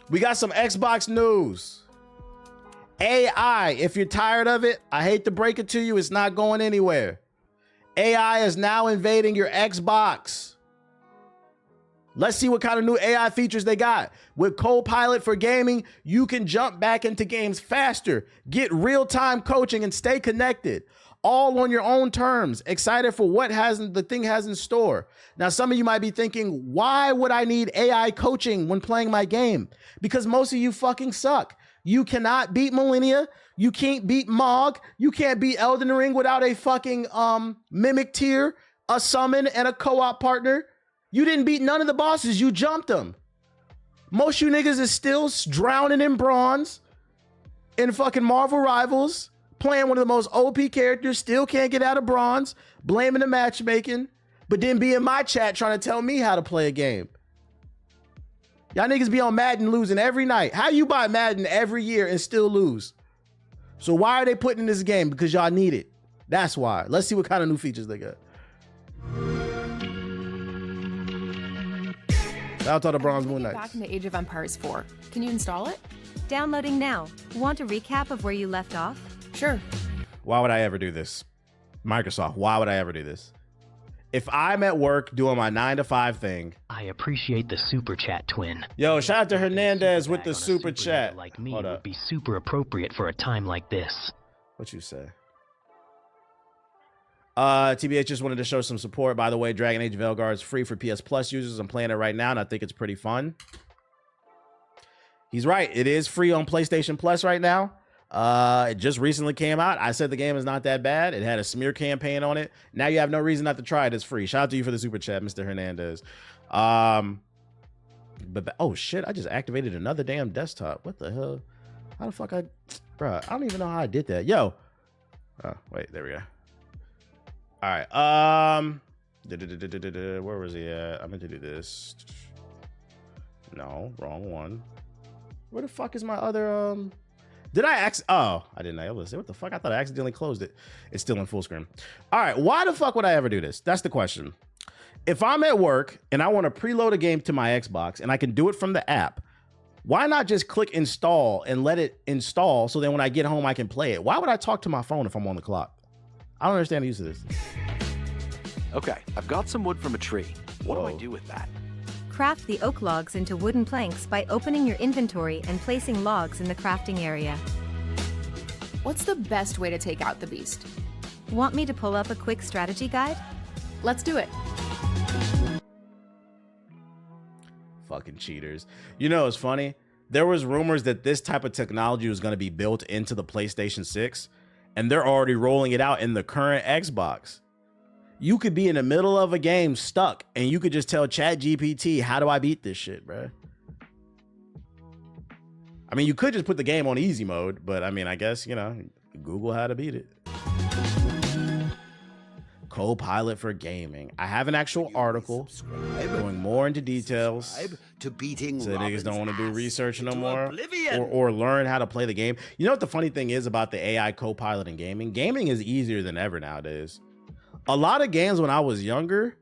We got some Xbox news. AI, if you're tired of it, I hate to break it to you, it's not going anywhere. AI is now invading your Xbox. Let's see what kind of new AI features they got. With Copilot for gaming, you can jump back into games faster, get real-time coaching, and stay connected, all on your own terms. Excited for what the thing has in store. Now, some of you might be thinking, why would I need AI coaching when playing my game? Because most of you fucking suck. You cannot beat Millennia. You can't beat Mog. You can't beat Elden Ring without a fucking Mimic tier, a summon, and a co-op partner. You didn't beat none of the bosses. You jumped them. Most you niggas is still drowning in bronze in fucking Marvel Rivals, playing one of the most OP characters, still can't get out of bronze, blaming the matchmaking, but then be in my chat trying to tell me how to play a game. Y'all niggas be on Madden losing every night. How you buy Madden every year and still lose? So why are they putting in this game? Because y'all need it. That's why. Let's see what kind of new features they got. Shout out to the Bronze Moon Knights. Back into Age of Empires 4. Can you install it? Downloading now. Want a recap of where you left off? Sure. Why would I ever do this? Microsoft, why would I ever do this? If I'm at work doing my 9-to-5 thing. I appreciate the super chat, twin. Yo, shout out to Hernandez with the super chat. Like me would be super appropriate for a time like this. What you say? TBH just wanted to show some support. By the way, Dragon Age Veilguard is free for PS Plus users. I'm playing it right now, and I think it's pretty fun. He's right. It is free on PlayStation Plus right now. It just recently came out. I said the game is not that bad. It had a smear campaign on it. Now you have no reason not to try it. It's free. Shout out to you for the super chat, Mr. Hernandez. But oh shit, I just activated another damn desktop. What the hell? How the fuck bro, I don't even know how I did that. Yo. Oh, wait, there we go. All right. Where was he at? I meant to do this. No, wrong one. Where the fuck is my other Did I oh, I didn't. I was say what the fuck? I thought I accidentally closed it. It's still in full screen. All right, why the fuck would I ever do this? That's the question. If I'm at work and I want to preload a game to my Xbox and I can do it from the app, why not just click install and let it install so then when I get home I can play it? Why would I talk to my phone if I'm on the clock? I don't understand the use of this. Okay, I've got some wood from a tree. What do I do with that? Craft the oak logs into wooden planks by opening your inventory and placing logs in the crafting area. What's the best way to take out the beast? Want me to pull up a quick strategy guide? Let's do it. Fucking cheaters. You know, it's funny. There was rumors that this type of technology was going to be built into the PlayStation 6, and they're already rolling it out in the current Xbox. You could be in the middle of a game stuck, and you could just tell ChatGPT, how do I beat this shit, bro? I mean, you could just put the game on easy mode, but I mean, I guess, you know, Google how to beat it. Copilot for gaming. I have an actual article going more into details to beating so niggas don't want to do research no more oblivion. or learn how to play the game. You know what the funny thing is about the AI Copilot in gaming? Gaming is easier than ever nowadays. A lot of games when I was younger,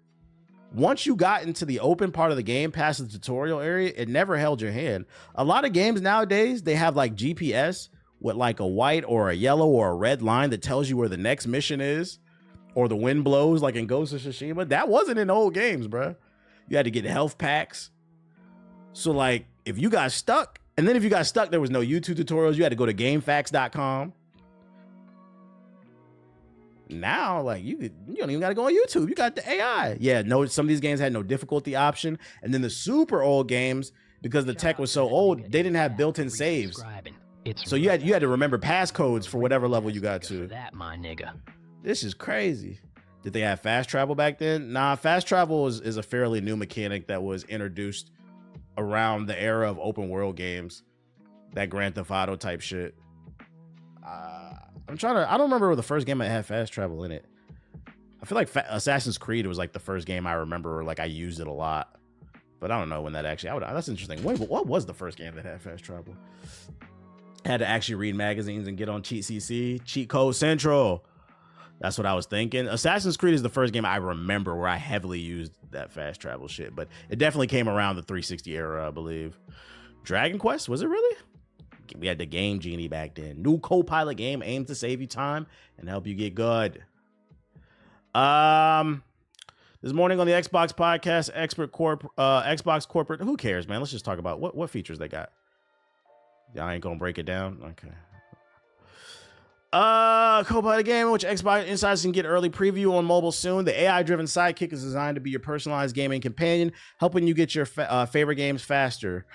once you got into the open part of the game past the tutorial area, it never held your hand. A lot of games nowadays, they have like GPS with like a white or a yellow or a red line that tells you where the next mission is, or the wind blows like in Ghost of Tsushima. That wasn't in old games, bro. You had to get health packs. So like if you got stuck, and then if you got stuck, there was no YouTube tutorials. You had to go to GameFAQs.com. Now, like you don't even gotta go on YouTube. You got the AI. Yeah, no, some of these games had no difficulty option. And then the super old games, because the tech was so old, they didn't have built-in saves. So you had to remember passcodes for whatever level you got to. That my nigga. This is crazy. Did they have fast travel back then? Nah, fast travel is a fairly new mechanic that was introduced around the era of open world games. That Grand Theft Auto type shit. I don't remember the first game that had fast travel in it. I feel like Assassin's Creed was like the first game I remember, like I used it a lot. But I don't know when that actually, that's interesting. Wait, but what was the first game that had fast travel? Had to actually read magazines and get on CC, Cheat Code Central. That's what I was thinking. Assassin's Creed is the first game I remember where I heavily used that fast travel shit, but it definitely came around the 360 era, I believe. Dragon Quest, was it really? We had the Game Genie back then. New Copilot game aims to save you time and help you get good. This morning on the Xbox podcast, Xbox corporate. Who cares, man? Let's just talk about what features they got. Yeah, I ain't gonna break it down. Okay. Copilot game, which Xbox insiders can get early preview on mobile soon. The AI-driven sidekick is designed to be your personalized gaming companion, helping you get your favorite games faster,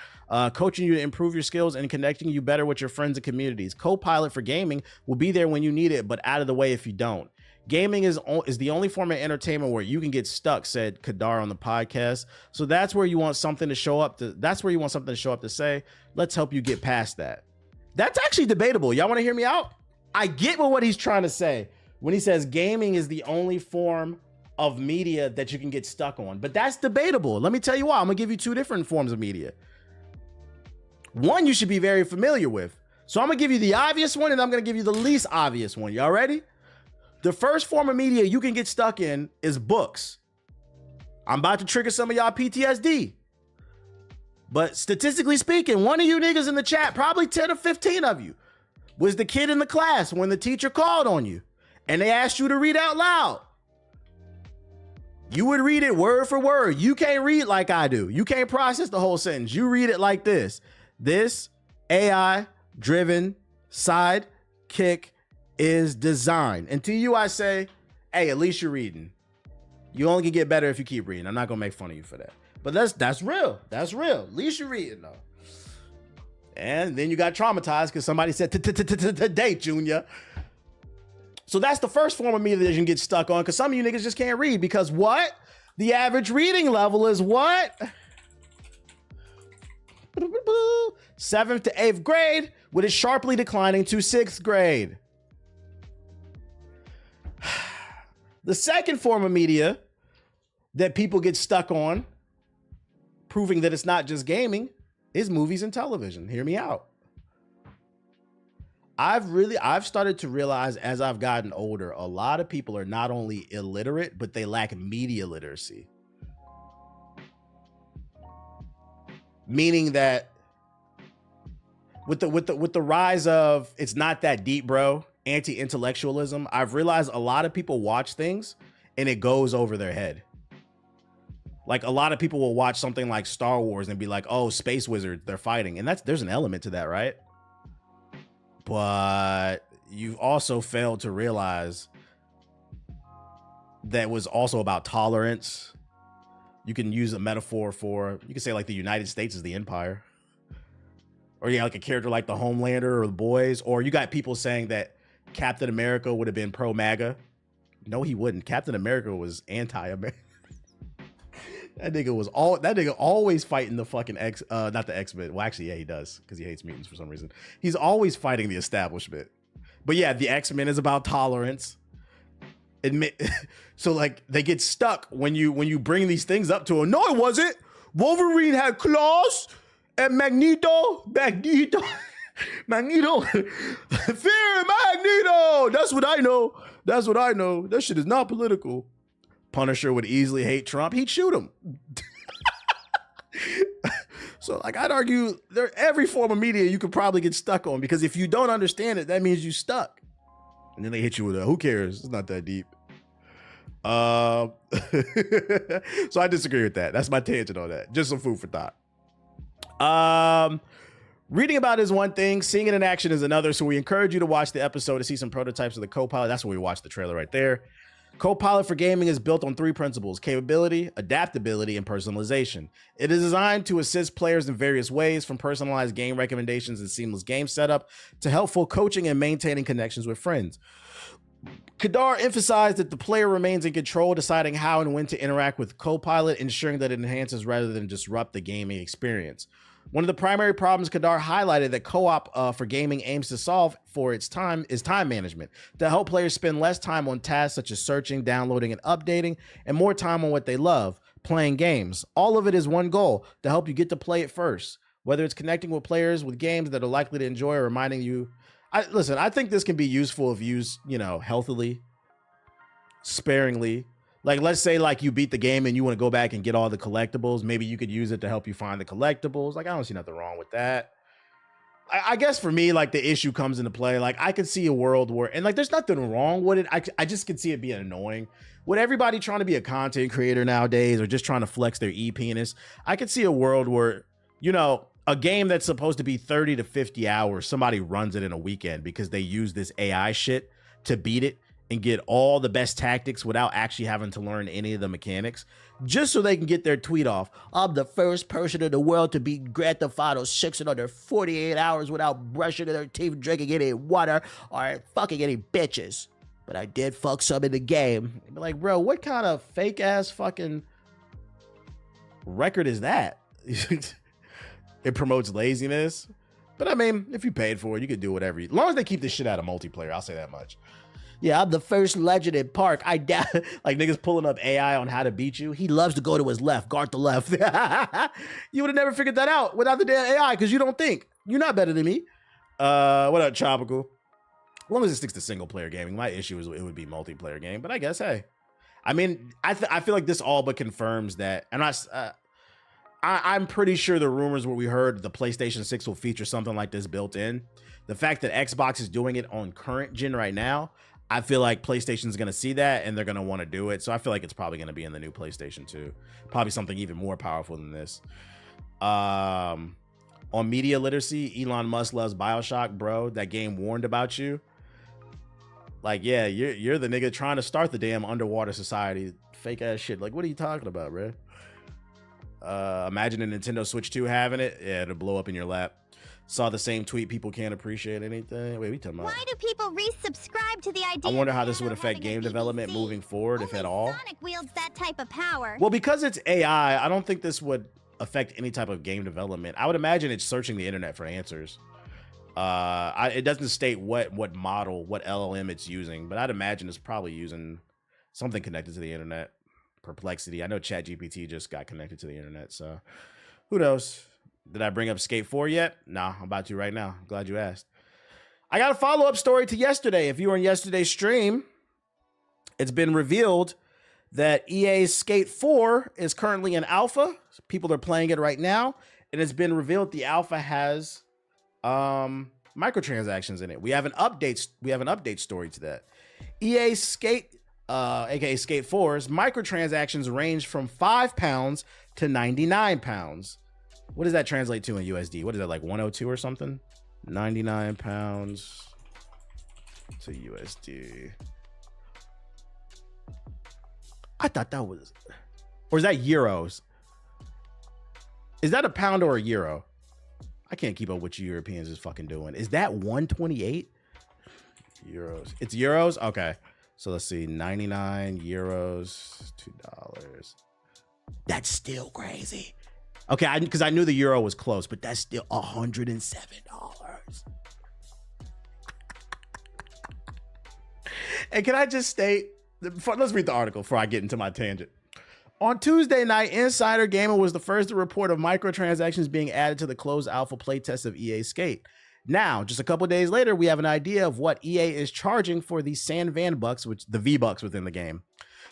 coaching you to improve your skills and connecting you better with your friends and communities. Copilot for gaming will be there when you need it, but out of the way if you don't. Gaming is the only form of entertainment where you can get stuck, said Kadar on the podcast. So that's where you want something to show up to say, let's help you get past that. That's actually debatable. Y'all want to hear me out? I get what he's trying to say when he says gaming is the only form of media that you can get stuck on, but that's debatable. Let me tell you why. I'm gonna give you two different forms of media. One you should be very familiar with. So I'm gonna give you the obvious one and I'm gonna give you the least obvious one. Y'all ready? The first form of media you can get stuck in is books. I'm about to trigger some of y'all PTSD. But statistically speaking, one of you niggas in the chat, probably 10 or 15 of you, was the kid in the class when the teacher called on you and they asked you to read out loud. You would read it word for word. You can't read like I do. You can't process the whole sentence. You read it like this. This AI-driven sidekick is designed. And to you, I say, hey, at least you're reading. You only can get better if you keep reading. I'm not gonna make fun of you for that. But that's real. That's real. At least you're reading, though. And then you got traumatized because somebody said, date, Junior. So that's the first form of media that you can get stuck on because some of you niggas just can't read because what? The average reading level is what? 7th to 8th grade, with it sharply declining to 6th grade. The second form of media that people get stuck on, proving that it's not just gaming, is movies and television. Hear me out. I've started to realize as I've gotten older, a lot of people are not only illiterate, but they lack media literacy. Meaning that with the rise of it's not that deep, bro, anti-intellectualism, I've realized a lot of people watch things and it goes over their head. Like a lot of people will watch something like Star Wars and be like, oh, space wizards, they're fighting. And there's an element to that, right? But you've also failed to realize that was also about tolerance. You can use a metaphor for, you can say like the United States is the empire. Or yeah, like a character like the Homelander or the Boys. Or you got people saying that Captain America would have been pro-MAGA. No, he wouldn't. Captain America was anti-America. That nigga always fighting the fucking not the X-Men. Well, actually, yeah, he does because he hates mutants for some reason. He's always fighting the establishment. But yeah, the X-Men is about tolerance. So like they get stuck when you bring these things up to him. No, it wasn't. Wolverine had claws and Magneto. Fear Magneto. That's what I know. That shit is not political. Punisher would easily hate Trump. He'd shoot him. So like I'd argue every form of media you could probably get stuck on because if you don't understand it, that means you stuck. And then they hit you with who cares? It's not that deep. So I disagree with that. That's my tangent on that. Just some food for thought. Reading about is one thing, seeing it in action is another. So we encourage you to watch the episode to see some prototypes of the Copilot. That's where we watched the trailer right there. Copilot for gaming is built on 3 principles: capability, adaptability, and personalization. It is designed to assist players in various ways, from personalized game recommendations and seamless game setup to helpful coaching and maintaining connections with friends. Kadar emphasized that the player remains in control, deciding how and when to interact with Copilot, ensuring that it enhances rather than disrupt the gaming experience. One of the primary problems Kadar highlighted that co-op for gaming aims to solve for its time is time management, to help players spend less time on tasks such as searching, downloading, and updating, and more time on what they love, playing games. All of it is one goal: to help you get to play it first. Whether it's connecting with players with games that are likely to enjoy or reminding you. I think this can be useful if used, healthily, sparingly. Like, let's say like you beat the game and you want to go back and get all the collectibles. Maybe you could use it to help you find the collectibles. Like, I don't see nothing wrong with that. I guess for me, like the issue comes into play. Like I could see a world where, and like there's nothing wrong with it. I just could see it being annoying. With everybody trying to be a content creator nowadays or just trying to flex their e-penis, I could see a world where, you know, a game that's supposed to be 30 to 50 hours, somebody runs it in a weekend because they use this AI shit to beat it and get all the best tactics without actually having to learn any of the mechanics, just so they can get their tweet off. I'm the first person in the world to beat Grand Theft Auto 6 in under 48 hours without brushing their teeth, drinking any water, or fucking any bitches. But I did fuck some in the game. Be like, bro, what kind of fake ass fucking record is that? It promotes laziness. But I mean, if you paid for it, you could do whatever. As long as they keep this shit out of multiplayer, I'll say that much. Yeah, I'm the first legend in Park. Like niggas pulling up AI on how to beat you. He loves to go to his left, guard the left. You would have never figured that out without the damn AI because you don't think. You're not better than me. What up, Tropical? As long as it sticks to single player gaming, my issue is it would be multiplayer game. But I guess, hey, I mean, I feel like this all but confirms that. And I'm pretty sure the rumors where we heard the PlayStation 6 will feature something like this built in. The fact that Xbox is doing it on current gen right now, I feel like PlayStation's going to see that and they're going to want to do it. So I feel like it's probably going to be in the new PlayStation 2. Probably something even more powerful than this. On media literacy, Elon Musk loves BioShock, bro. That game warned about you. Like, yeah, you're the nigga trying to start the damn underwater society. Fake ass shit. Like, what are you talking about, bro? Imagine a Nintendo Switch 2 having it. Yeah, it'll blow up in your lap. Saw the same tweet. People can't appreciate anything. Wait, we talking about? Why do people resubscribe to the idea? I wonder how this would affect game development moving forward, if at all. Sonic wields that type of power. Well, because it's AI, I don't think this would affect any type of game development. I would imagine it's searching the internet for answers. It doesn't state what model, what LLM it's using, but I'd imagine it's probably using something connected to the internet. Perplexity. I know ChatGPT just got connected to the internet, so who knows? Did I bring up Skate 4 yet? Nah, I'm about to right now. Glad you asked. I got a follow-up story to yesterday. If you were in yesterday's stream, it's been revealed that EA's Skate 4 is currently in alpha. People are playing it right now, and it's been revealed the alpha has microtransactions in it. We have an update story to that. EA's Skate, aka Skate 4's microtransactions range from £5 to £99. What does that translate to in USD? What is that, like 102 or something? 99 pounds to USD. I thought that was, or is that euros? Is that a pound or a euro? I can't keep up what you Europeans is fucking doing. Is that 128 euros? It's euros? Okay. So let's see, 99 euros, $2. That's still crazy. Okay, because I knew the euro was close, but that's still $107. And can I just state, let's read the article before I get into my tangent. On Tuesday night, Insider Gamer was the first to report of microtransactions being added to the closed alpha playtest of EA Skate. Now, just a couple of days later, we have an idea of what EA is charging for the San Van bucks, which the V-Bucks within the game.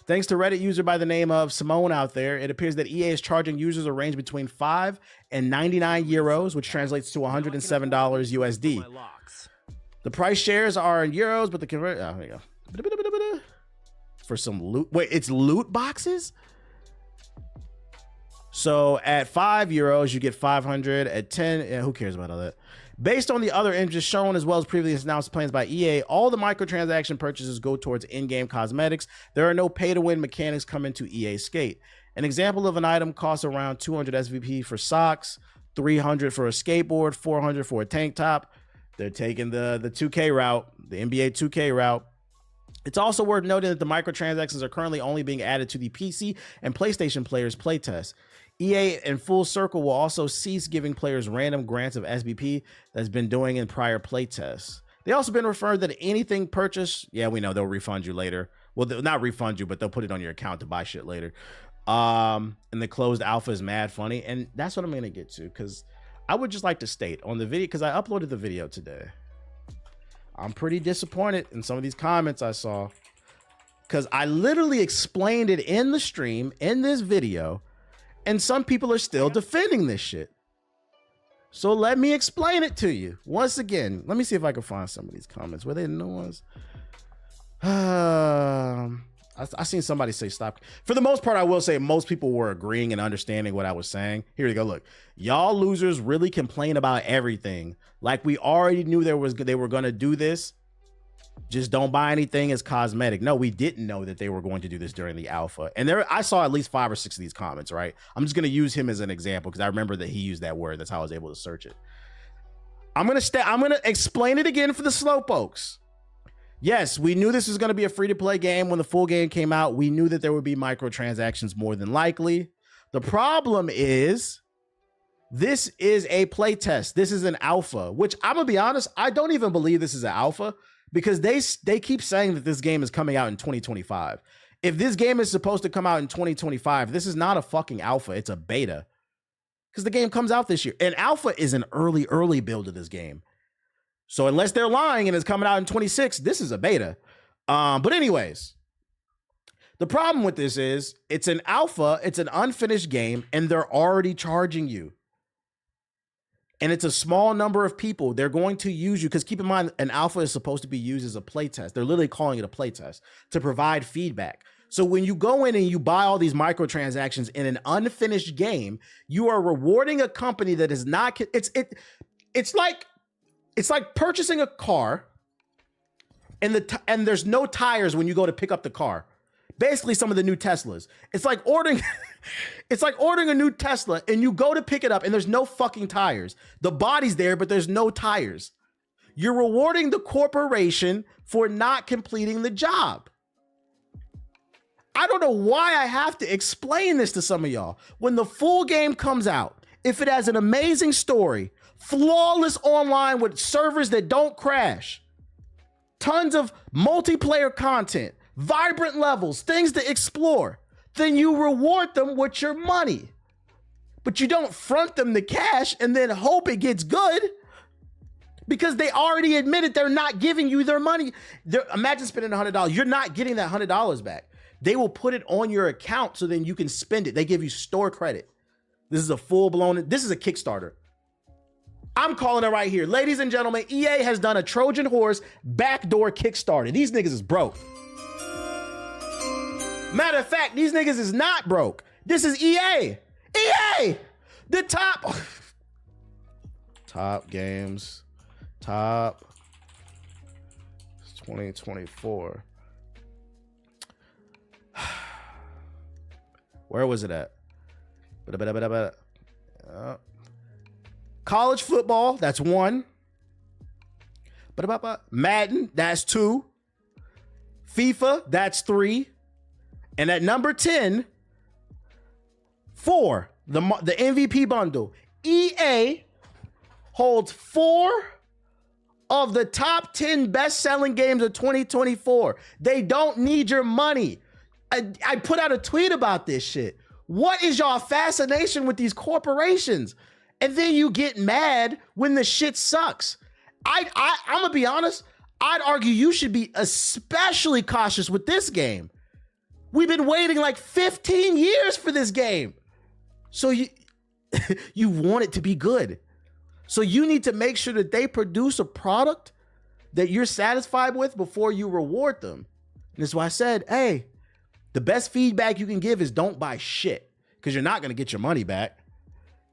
Thanks to Reddit user by the name of Simone out there, it appears that EA is charging users a range between 5 and 99 euros, which translates to $107 USD. The price shares are in euros, but the convert, oh, there you go. For some loot, wait, it's loot boxes? So at 5 euros, you get 500. At 10, yeah, who cares about all that? Based on the other images shown, as well as previously announced plans by EA, all the microtransaction purchases go towards in-game cosmetics. There are no pay-to-win mechanics coming to EA Skate. An example of an item costs around 200 SVP for socks, 300 for a skateboard, 400 for a tank top. They're taking the 2K route, the NBA 2K route. It's also worth noting that the microtransactions are currently only being added to the PC and PlayStation players' playtest. EA and Full Circle will also cease giving players random grants of SBP that's been doing in prior playtests. They also been referred that anything purchased, yeah, we know they'll refund you later. Well, they'll not refund you, but they'll put it on your account to buy shit later. And the closed alpha is mad funny, and that's what I'm gonna get to, because I would just like to state on the video, because I uploaded the video today. I'm pretty disappointed in some of these comments I saw. because I literally explained it in the stream, in this video, and some people are still defending this shit. So let me explain it to you. Once again, let me see if I can find some of these comments. Were they new ones? I seen somebody say stop. For the most part, I will say most people were agreeing and understanding what I was saying. Here you go. Look, y'all losers really complain about everything. Like we already knew they were going to do this. Just don't buy anything as cosmetic. No, we didn't know that they were going to do this during the alpha. And I saw at least 5 or 6 of these comments, right? I'm just going to use him as an example because I remember that he used that word. That's how I was able to search it. I'm going to explain it again for the slowpokes. Yes, we knew this was going to be a free-to-play game. When the full game came out, we knew that there would be microtransactions more than likely. The problem is this is a playtest. This is an alpha, which I'm going to be honest, I don't even believe this is an alpha because they keep saying that this game is coming out in 2025. If this game is supposed to come out in 2025, this is not a fucking alpha. It's a beta because the game comes out this year. And alpha is an early build of this game. So unless they're lying and it's coming out in 26, this is a beta. But anyways, the problem with this is it's an alpha, it's an unfinished game, and they're already charging you. And it's a small number of people. They're going to use you because keep in mind, an alpha is supposed to be used as a playtest. They're literally calling it a playtest to provide feedback. So when you go in and you buy all these microtransactions in an unfinished game, you are rewarding a company that is not. It's like purchasing a car and there's no tires when you go to pick up the car. Basically, some of the new Teslas. It's like ordering a new Tesla and you go to pick it up and there's no fucking tires. The body's there, but there's no tires. You're rewarding the corporation for not completing the job. I don't know why I have to explain this to some of y'all. When the full game comes out, if it has an amazing story, flawless online with servers that don't crash, tons of multiplayer content, vibrant levels, things to explore, then you reward them with your money. But you don't front them the cash and then hope it gets good because they already admitted they're not giving you their money. Imagine spending $100. You're not getting that $100 back. They will put it on your account so then you can spend it. They give you store credit. This is a full-blown, this is a Kickstarter. I'm calling it right here. Ladies and gentlemen, EA has done a Trojan horse backdoor Kickstarter. These niggas is broke. Matter of fact, these niggas is not broke. This is EA. EA! The top games. Top 2024. Where was it at? College football, that's 1. Madden, that's 2. FIFA, that's 3. And at number 10, 4, the MVP bundle. EA holds 4 of the top 10 best-selling games of 2024. They don't need your money. I put out a tweet about this shit. What is y'all fascination with these corporations? And then you get mad when the shit sucks. I'm gonna be honest. I'd argue you should be especially cautious with this game. We've been waiting like 15 years for this game. So you want it to be good. So you need to make sure that they produce a product that you're satisfied with before you reward them. And that's why I said, hey, the best feedback you can give is don't buy shit because you're not going to get your money back.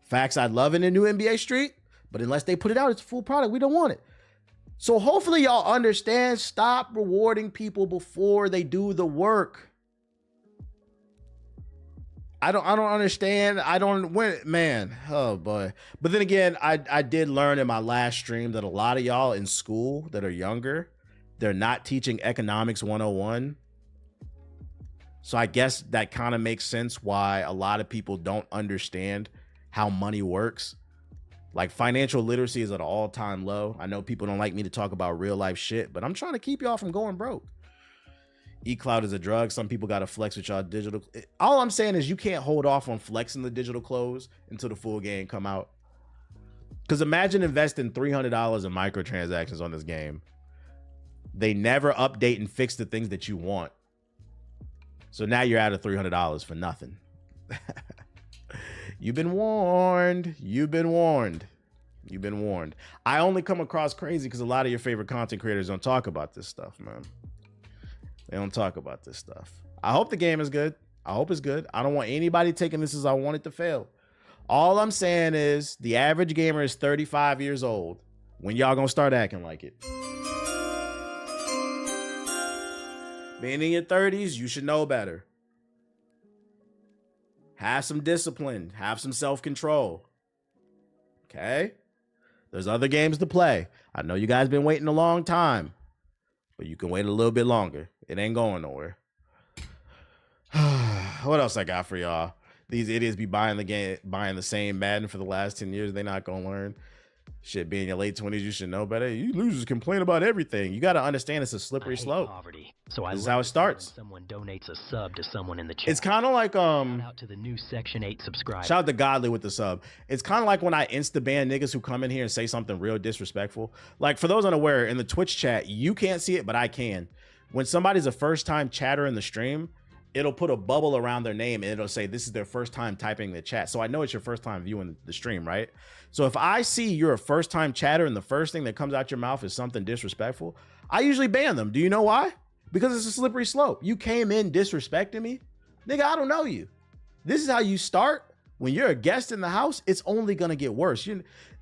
Facts, I'd love in a new NBA Street, but unless they put it out, it's a full product. We don't want it. So hopefully y'all understand, stop rewarding people before they do the work. I don't understand. Man, oh boy. But then again, I did learn in my last stream that a lot of y'all in school that are younger, they're not teaching economics 101. So I guess that kind of makes sense why a lot of people don't understand how money works. Like financial literacy is at an all-time low. I know people don't like me to talk about real life shit, but I'm trying to keep y'all from going broke. eCloud is a drug. Some people got to flex with y'all digital. All I'm saying is you can't hold off on flexing the digital clothes until the full game come out. Because imagine investing $300 in microtransactions on this game. They never update and fix the things that you want. So now you're out of $300 for nothing. You've been warned. You've been warned. You've been warned. I only come across crazy because a lot of your favorite content creators don't talk about this stuff, man. They don't talk about this stuff. I hope the game is good. I hope it's good. I don't want anybody taking this as I want it to fail. All I'm saying is the average gamer is 35 years old. When y'all gonna start acting like it? Being in your 30s, you should know better. Have some discipline. Have some self-control. Okay? There's other games to play. I know you guys been waiting a long time, but you can wait a little bit longer. It ain't going nowhere. What else I got for y'all? These idiots be buying the same Madden for the last 10 years. They not gonna learn. Shit, being in your late 20s, you should know better. You losers complain about everything. You got to understand it's a slippery slope. Poverty. So this is how it starts. Someone donates a sub to someone in the chat. It's kind of like Shout out to the new Section 8 subscriber. Shout out to Godly with the sub. It's kind of like when I insta-ban niggas who come in here and say something real disrespectful. Like, for those unaware, in the Twitch chat, you can't see it, but I can. When somebody's a first-time chatter in the stream, it'll put a bubble around their name and it'll say this is their first time typing the chat. So I know it's your first time viewing the stream, right? So if I see you're a first time chatter and the first thing that comes out your mouth is something disrespectful, I usually ban them. Do you know why? Because it's a slippery slope. You came in disrespecting me. Nigga, I don't know you. This is how you start. When you're a guest in the house, it's only gonna get worse.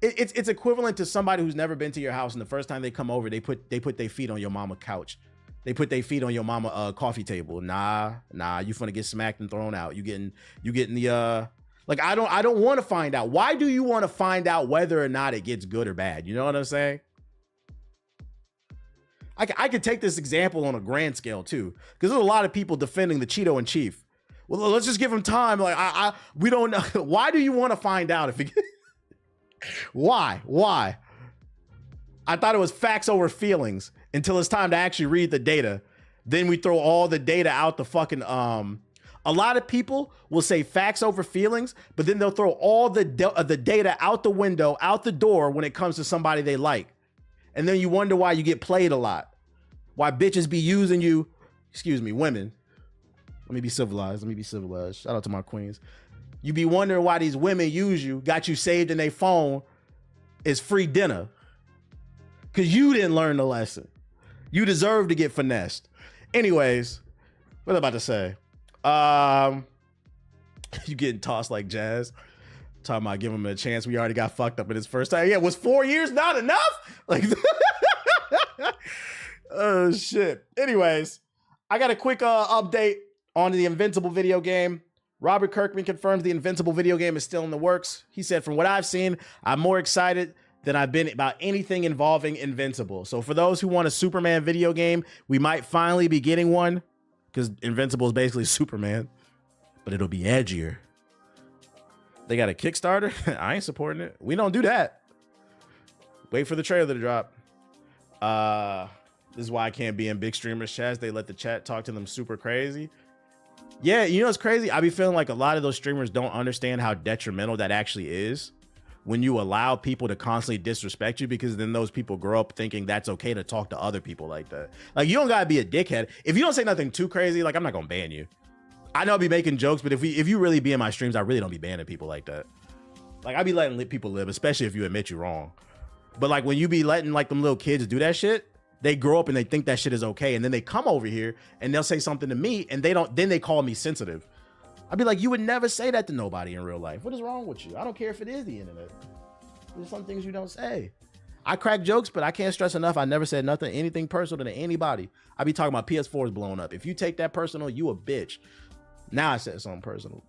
It's equivalent to somebody who's never been to your house and the first time they come over, they put their feet on your mama couch. They put their feet on your mama coffee table. Nah, you finna get smacked and thrown out. You getting the like I don't want to find out. Why do you want to find out whether or not it gets good or bad? You know what I'm saying? I could take this example on a grand scale too, because there's a lot of people defending the Cheeto in chief. Well, let's just give him time. Like we don't know. Why do you want to find out if it? Why? I thought it was facts over feelings until it's time to actually read the data. Then we throw all the data out the fucking a lot of people will say facts over feelings, but then they'll throw all the data out the window, out the door when it comes to somebody they like. And then you wonder why you get played a lot. Why bitches be using you, excuse me, women. Let me be civilized. Shout out to my queens. You be wondering why these women use you, got you saved in their phone, is free dinner. Because you didn't learn the lesson. You deserve to get finessed. Anyways, what was I about to say? You getting tossed like Jazz. Talking about giving him a chance. We already got fucked up in his first time. Yeah, was 4 years not enough? Like, oh shit. Anyways, I got a quick update on the Invincible video game. Robert Kirkman confirms the Invincible video game is still in the works. He said, from what I've seen, I'm more excited than I've been about anything involving Invincible. So for those who want a Superman video game, we might finally be getting one, because Invincible is basically Superman, but it'll be edgier. They got a Kickstarter? I ain't supporting it. We don't do that. Wait for the trailer to drop. This is why I can't be in big streamers' chats. They let the chat talk to them super crazy. Yeah, you know what's crazy? I be feeling like a lot of those streamers don't understand how detrimental that actually is when you allow people to constantly disrespect you, because then those people grow up thinking that's okay to talk to other people like that. Like, you don't gotta be a dickhead. If you don't say nothing too crazy, like, I'm not gonna ban you. I know I'll be making jokes, but if you really be in my streams, I really don't be banning people like that. Like, I be letting people live, especially if you admit you're wrong. But like, when you be letting like them little kids do that shit, they grow up and they think that shit is okay, and then they come over here and they'll say something to me and then they call me sensitive. I'd be like, you would never say that to nobody in real life. What is wrong with you? I don't care if it is the internet. There's some things you don't say. I crack jokes, but I can't stress enough, I never said anything personal to anybody. I be talking about PS4s blowing up. If you take that personal, you a bitch. Now I said something personal.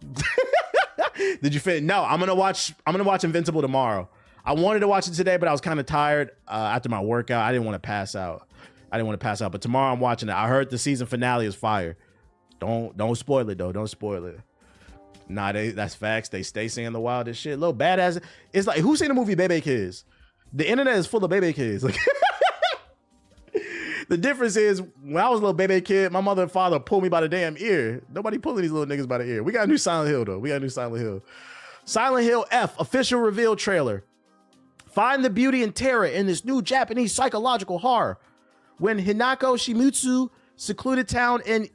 Did you finish? No, I'm gonna watch Invincible tomorrow. I wanted to watch it today, but I was kind of tired after my workout. I didn't want to pass out. But tomorrow I'm watching it. I heard the season finale is fire. Don't spoil it though. Don't spoil it. Nah, that's facts. They stay saying the wildest shit. Little badass. It's like, who's seen the movie Baby Kids? The internet is full of baby kids. Like, the difference is, when I was a little baby kid, my mother and father pulled me by the damn ear. Nobody pulling these little niggas by the ear. We got a new Silent Hill though. Silent Hill F official reveal trailer. Find the beauty and terror in this new Japanese psychological horror. When Hinako Shimizu secluded town in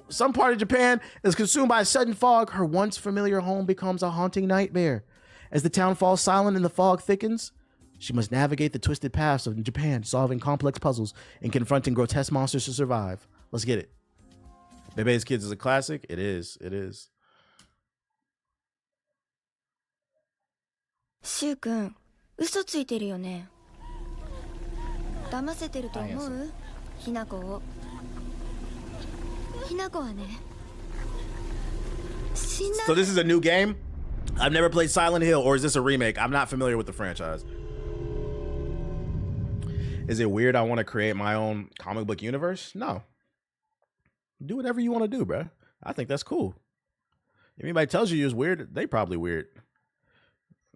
some part of Japan is consumed by a sudden fog, her once familiar home becomes a haunting nightmare. As the town falls silent and the fog thickens, she must navigate the twisted paths of Japan, solving complex puzzles and confronting grotesque monsters to survive. Let's get it. Bebe's Kids is a classic. It is. It is. シュウ君、嘘ついてるよね。騙せてると思う？ひなこを。ひなこはね。死んだ。 So this is a new game? I've never played Silent Hill, or is this a remake? I'm not familiar with the franchise. Is it weird I want to create my own comic book universe? No. Do whatever you want to do, bro. I think that's cool. If anybody tells you it's weird, they probably weird.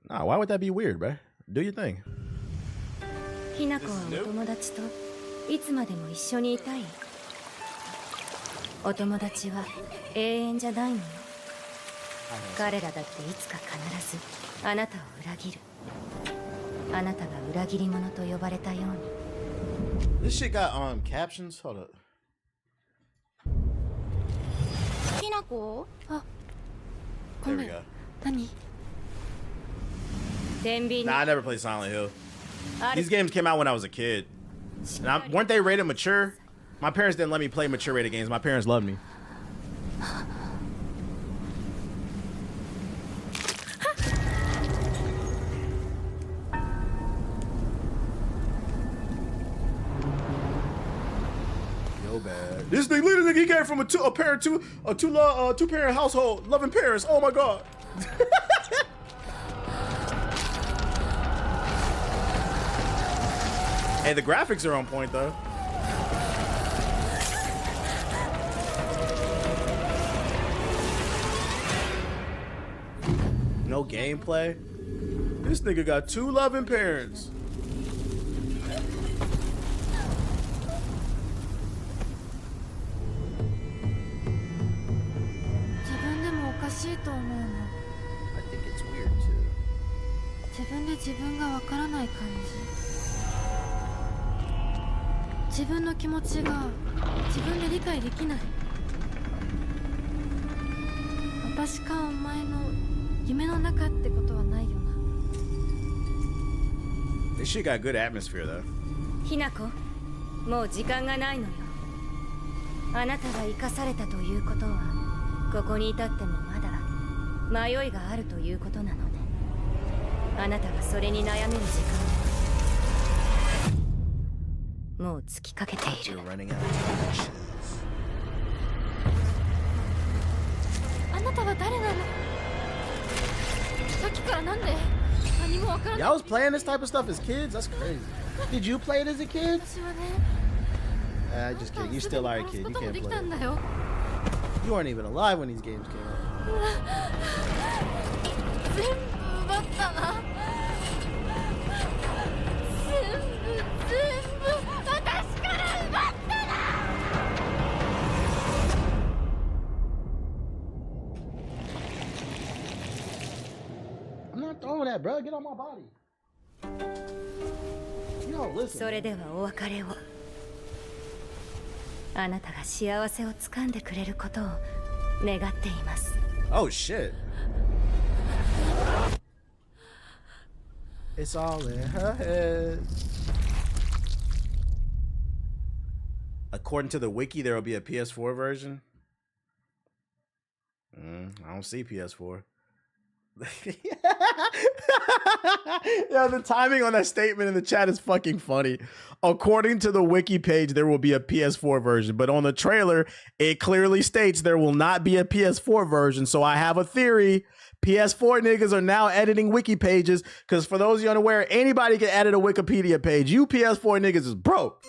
Nah, why would that be weird, bro? Do your thing. ひなこはお友達といつまでも一緒にいたい。お友達は永遠じゃないのよ。彼らだっていつか必ずあなたを裏切る。あなたが裏切り者と呼ばれたように。This shit got captions. Hold up. ひなこ？あ、ご There め we ん。 go. 何？天秤に。 Nah, I never played Silent Hill. These games came out when I was a kid. And weren't they rated mature? My parents didn't let me play mature rated games. My parents loved me. Yo, bad. This nigga, he came from a two parent household, loving parents. Oh my god. Hey, the graphics are on point though. No gameplay. This nigga got 2 loving parents. I think it's weird too. 自分で自分がわからない感じ。自分の気持ちが自分で理解できない。私かお前の夢の中ってことはないよな。 This shit got good atmosphere though. ひなこ、もう時間がないのよ。あなたが生かされたということは、ここに至ってもまだ迷いがあるということなのね。あなたがそれに悩める時間はもう尽きかけている。あなたは誰なの？さっきからなんで何もわからない。 Y'all was playing this type of stuff as kids? That's crazy. Did you play it as a kid? 私はね。Just kidding. You still are a kid. You can't play it. んだよ。 You weren't even alive when these games came out. 全部奪ったな。全部私から奪ったな。 I'm not throwing that, bro. Get on my body. You don't listen. それではお別れを。あなたが幸せをつかんでくれることを願っています。 Oh shit. It's all in her head. According to the wiki, there will be a PS4 version. I don't see PS4. Yeah, the timing on that statement in the chat is fucking funny. According to the wiki page, there will be a PS4 version, but on the trailer, it clearly states there will not be a PS4 version. So I have a theory. PS4 niggas are now editing wiki pages because for those of you unaware, anybody can edit a Wikipedia page. You PS4 niggas is broke.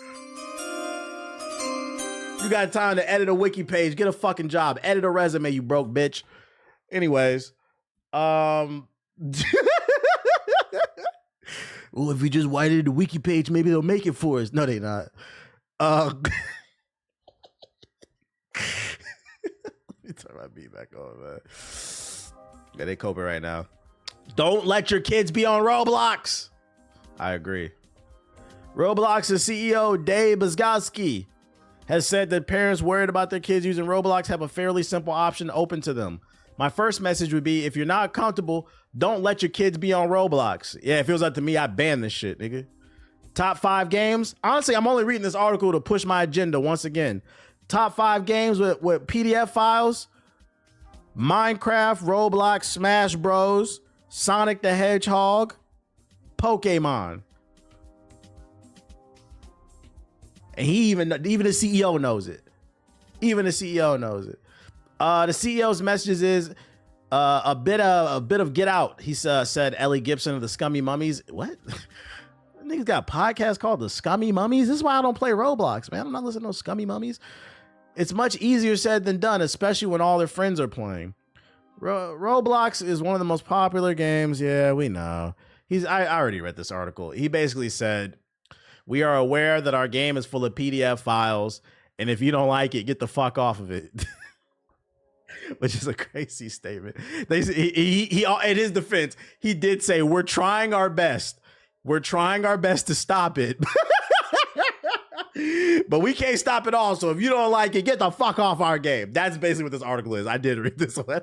You got time to edit a wiki page. Get a fucking job. Edit a resume, you broke bitch. Anyways, well, if we just whited the wiki page, maybe they'll make it for us. No, they not. Let me turn my beat back on, man. Yeah, they coping right now. Don't let your kids be on Roblox. I agree. Roblox's CEO Dave Bazgowski has said that parents worried about their kids using Roblox have a fairly simple option open to them. My first message would be, if you're not comfortable, don't let your kids be on Roblox. Yeah, if it was up to me, I'd ban this shit, nigga. Top 5 games. Honestly, I'm only reading this article to push my agenda once again. Top 5 games with PDF files. Minecraft, Roblox, Smash Bros, Sonic the Hedgehog, Pokemon. And even the CEO knows it. Even the CEO knows it. The CEO's messages is a bit of Get Out. He said Ellie Gibson of the Scummy Mummies. What? Niggas got a podcast called The Scummy Mummies. This is why I don't play Roblox, man. I'm not listening to no Scummy Mummies. It's much easier said than done, especially when all their friends are playing. Roblox is one of the most popular games. Yeah, we know. I already read this article. He basically said, we are aware that our game is full of PDF files, and if you don't like it, get the fuck off of it. Which is a crazy statement. He in his defense, he did say, we're trying our best. We're trying our best to stop it. But we can't stop it all. So if you don't like it, get the fuck off our game. That's basically what this article is. I did read this one.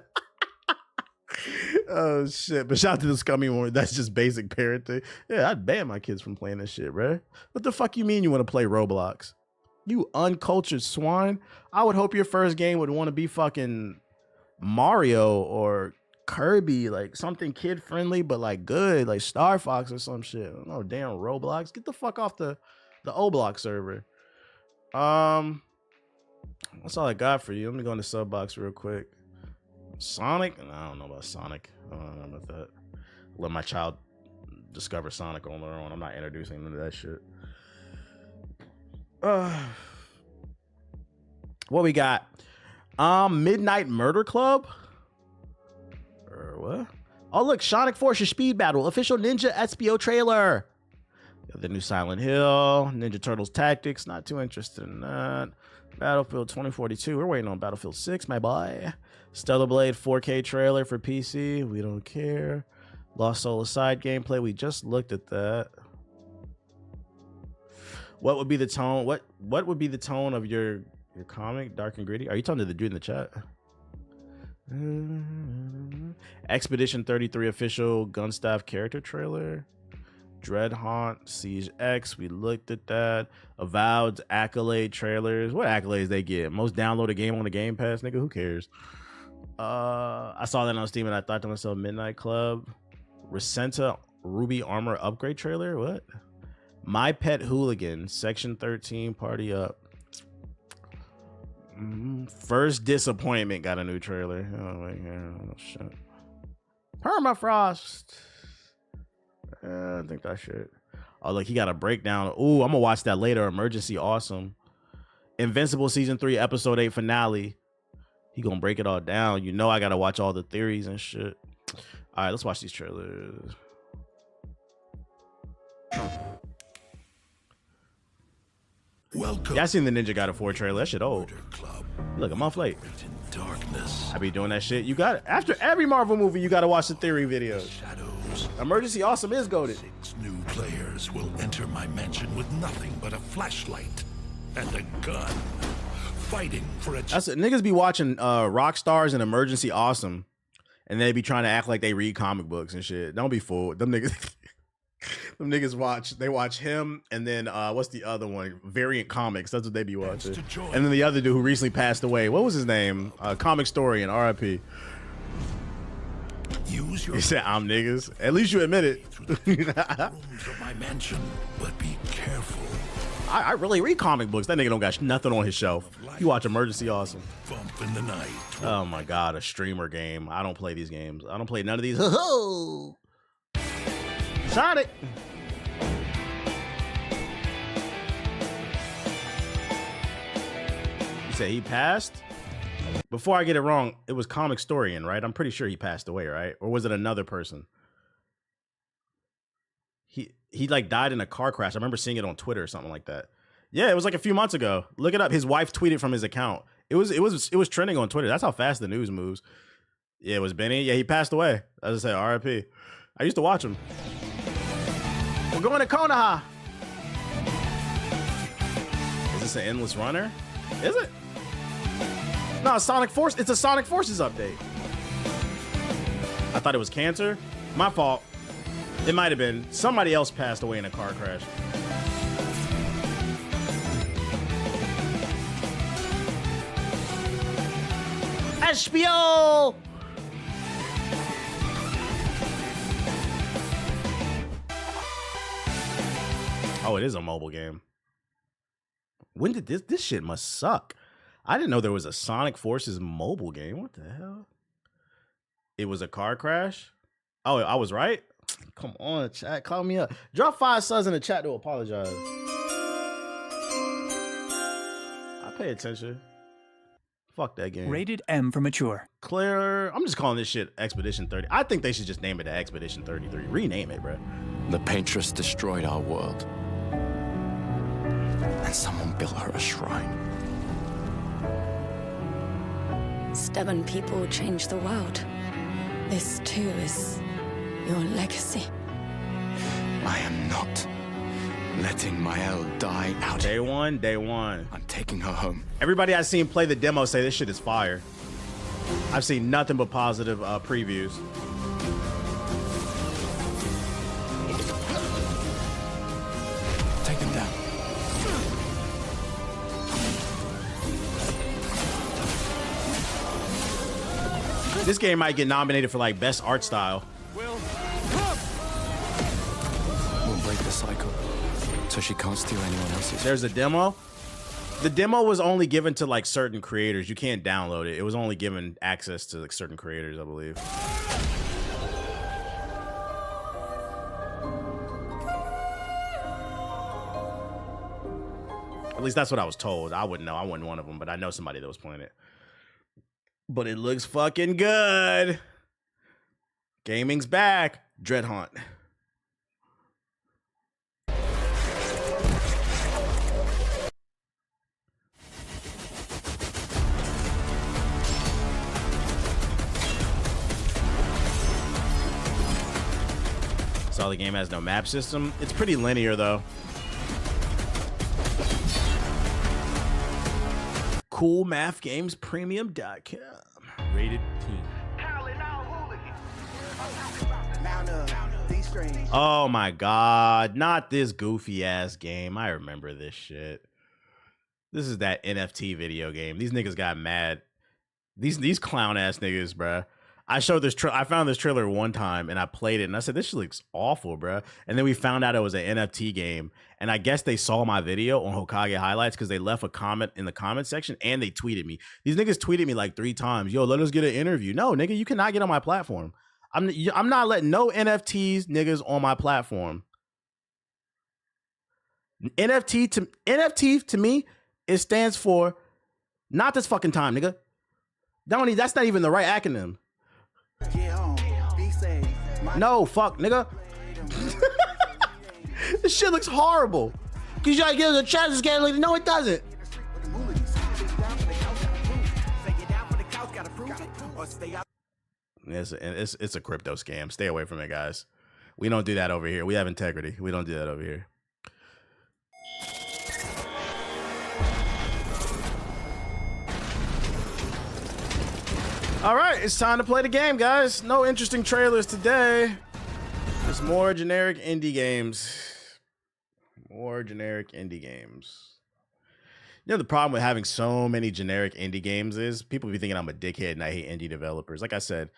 Oh shit. But shout out to the Scummy one. That's just basic parenting. Yeah, I'd ban my kids from playing this shit, bro. What the fuck you mean you want to play Roblox? You uncultured swine. I would hope your first game would want to be fucking Mario or Kirby, like something kid friendly, but like good, like Star Fox or some shit. No damn Roblox. Get the fuck off the O-Block server. That's all I got for you. Let me go into Subbox real quick. Sonic? No, I don't know about Sonic. I don't know about that. Let my child discover Sonic on their own. I'm not introducing them to that shit. What we got? Midnight Murder Club? Or what? Oh, look, Sonic Forces Speed Battle, official Ninja SBO trailer. The new Silent Hill, Ninja Turtles Tactics, not too interested in that. Battlefield 2042, we're waiting on Battlefield 6, my boy. Stellar Blade 4K trailer for PC, we don't care. Lost Soul Aside gameplay, we just looked at that. What would be the tone? What would be the tone of your comic, Dark and Gritty? Are you talking to the dude in the chat? Expedition 33 official Gunstaff character trailer. Dread Haunt, Siege X, we looked at that. Avowed Accolade trailers. What accolades they get? Most downloaded game on the Game Pass, nigga. Who cares? I saw that on Steam and I thought to myself, Midnight Club. Resenta Ruby Armor upgrade trailer. What? My Pet Hooligan, Section 13, party up. First Disappointment got a new trailer. Oh my god, oh, shit. Permafrost. I think that shit. Oh, look, he got a breakdown. Ooh, I'm gonna watch that later. Emergency Awesome. Invincible Season 3, Episode 8 finale. He gonna break it all down. You know I gotta watch all the theories and shit. All right, let's watch these trailers. Welcome. Yeah, I seen the Ninja God of War trailer. That shit old. Look, I'm off late. Darkness. I be doing that shit. You got it. After every Marvel movie, you gotta watch the theory videos. Shadows. Emergency Awesome is goated. 6 new players will enter my mansion with nothing but a flashlight and a gun, fighting for a. That's it. Niggas be watching Rock Stars and Emergency Awesome, and they be trying to act like they read comic books and shit. Don't be fooled. Them niggas. Them niggas watch him, and then what's the other one? Variant Comics. That's what they be watching. And then the other dude who recently passed away. What was his name? Comic Story and RIP. Use your. He said, "I'm niggas." At least you admit it. Rooms of my mansion, but be careful. I really read comic books. That nigga don't got nothing on his shelf. You watch Emergency Awesome. Bump in the night. Oh my god, a streamer game. I don't play these games. I don't play none of these. Sonic. You say he passed? Before I get it wrong, it was Comic Storian, right? I'm pretty sure he passed away, right? Or was it another person? He like died in a car crash. I remember seeing it on Twitter or something like that. Yeah, it was like a few months ago. Look it up. His wife tweeted from his account. It was trending on Twitter. That's how fast the news moves. Yeah, it was Benny. Yeah, he passed away. As I say, RIP. I used to watch him. We're going to Konoha. Is this an endless runner? Is it? No, Sonic Force. It's a Sonic Forces update. I thought it was cancer. My fault. It might have been. Somebody else passed away in a car crash. HBO! Oh, it is a mobile game. When did this shit must suck. I didn't know there was a Sonic Forces mobile game. What the hell? It was a car crash? Oh, I was right? Come on, chat. Call me up. Drop 5 subs in the chat to apologize. I pay attention. Fuck that game. Rated M for mature. Claire, I'm just calling this shit Expedition 30. I think they should just name it Expedition 33. Rename it, bro. The Paintress destroyed our world. And someone built her a shrine. Stubborn people change the world. This too is your legacy. I am not letting Mael die out. Day one. I'm taking her home. Everybody I've seen play the demo say this shit is fire. I've seen nothing but positive previews. Take them down. This game might get nominated for like best art style. We'll break the cycle so she can't steal anyone else's. There's a demo. The demo was only given to like certain creators. You can't download it. It was only given access to like certain creators, I believe. At least that's what I was told. I wouldn't know. I wasn't one of them, but I know somebody that was playing it. But it looks fucking good. Gaming's back. Dread Hunt. So the game has no map system. It's pretty linear though. CoolMathGamesPremium.com. Rated teen. Oh my god, not this goofy ass game. I remember this shit. This is that NFT video game. These niggas got mad. These clown ass niggas, bruh. I showed this I found this trailer one time and I played it and I said, this shit looks awful, bruh. And then we found out it was an NFT game. And I guess they saw my video on Hokage Highlights because they left a comment in the comment section and they tweeted me. These niggas tweeted me like 3 times. Yo, let us get an interview. No, nigga, you cannot get on my platform. I'm not letting no NFTs niggas on my platform. NFT to me, it stands for not this fucking time, nigga. That's not even the right acronym. No, fuck, nigga. This shit looks horrible. Cause you gotta give it a chance to get like, no, it doesn't. It's a crypto scam. Stay away from it, guys. We don't do that over here. We have integrity. We don't do that over here. All right, it's time to play the game, guys. No interesting trailers today. Just more generic indie games. More generic indie games. You know, the problem with having so many generic indie games is people be thinking I'm a dickhead and I hate indie developers. Like I said,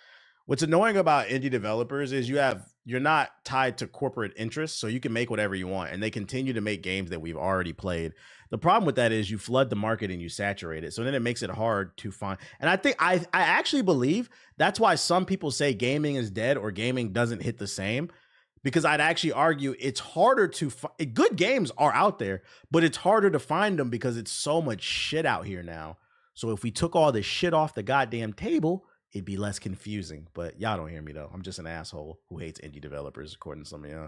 what's annoying about indie developers is you're not tied to corporate interests, so you can make whatever you want, and they continue to make games that we've already played. The problem with that is you flood the market and you saturate it, so then it makes it hard to find. And I think I actually believe that's why some people say gaming is dead or gaming doesn't hit the same, because I'd actually argue it's harder to find. Good games are out there, but it's harder to find them because it's so much shit out here now. So if we took all this shit off the goddamn table, it'd be less confusing. But y'all don't hear me though. I'm just an asshole who hates indie developers, according to some of y'all.